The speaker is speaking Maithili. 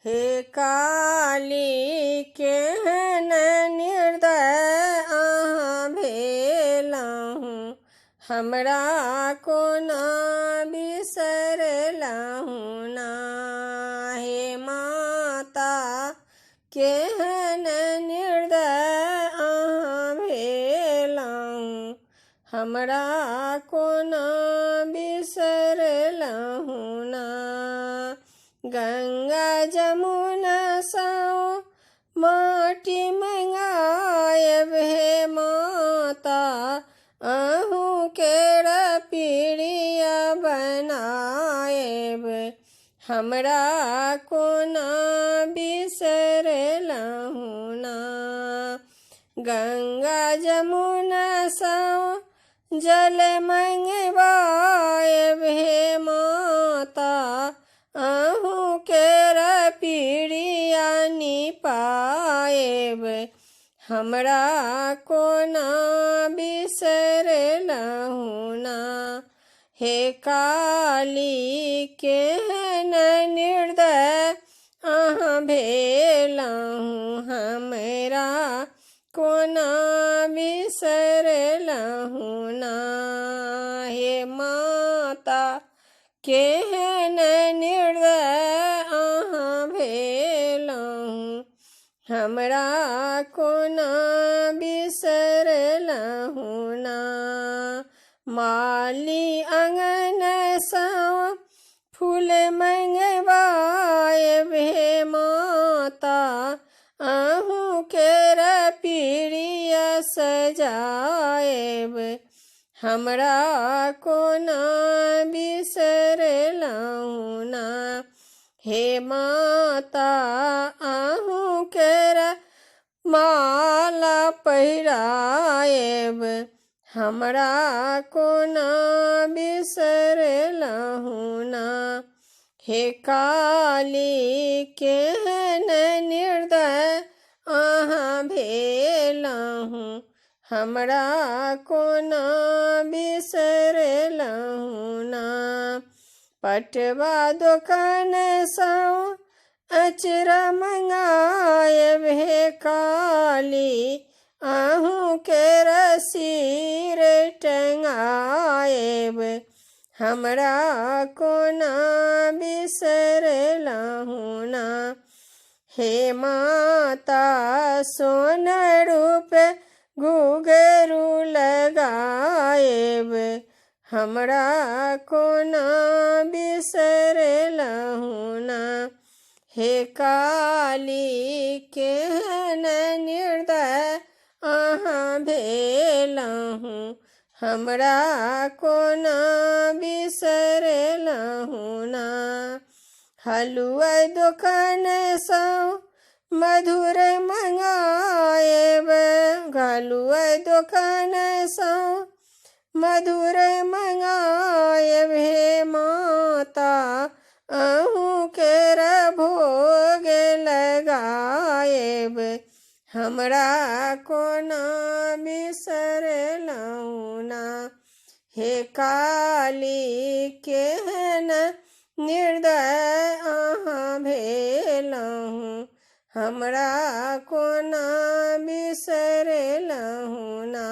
हे काली केहन निर्दय अहाँ भेलहुँ, हमरा कोना बिसरलहुँ ना। हे माता केहन निर्दय अहाँ भेलहुँ, हमरा कोना बिसरलहुँ ना। गंगा जमुना सँ माटि मंगायब हे माता, अहूँ केर पीड़िय बनायब, हमरा कोना बिसरलहुँ ना। गंगा जमुना सँ जल मंगवायब हे माता, अहूँ केर पीड़िय निपायब, हमरा कोना बिसरलहुँ ना। हे काली केहन निर्दय अहाँ भेलहुँ, हमरा कोना बिसरलहुँ ना। हे माता केहन निर्दय अहाँ भेलहुँ, हमरा कोना बिसरलहुँ ना। माली आँगन सँ फूल मंगवायब हे माता, अहूँ केर पीड़िय सजायब, हमरा कोना बिसरलहुँ ना। हे माता अहूँ केर माला पहिरायब, हमरा कोना बिसरलहुँ ना। हे काली केहन निर्दय अहाँ भेलहुँ, हमरा कोना बिसरलहुँ ना। पटवा दोकान सँ अचरा मंगायब हे काली, अहूँ केर सिर टंगायब, हमरा कोना बिसरलहुँ ना। हे माता सोन रूप घुंघरू लगायब, हमरा कोना बिसरलहुँ ना। हे काली केहन निर्दय अहाँ भेलहुँ, हमरा कोना बिसरलहुँ ना। हलुआ दोकान सँ मधुर मंगायब, हलुआ दोकान सँ मधुर मंगायब हे माता, अहूँ केर भोग लगायब, हमरा कोना बिसरलहुँ ना। हे काली केहन निर्दय अहाँ भेलहुँ, हमरा कोना बिसरलहुँ ना।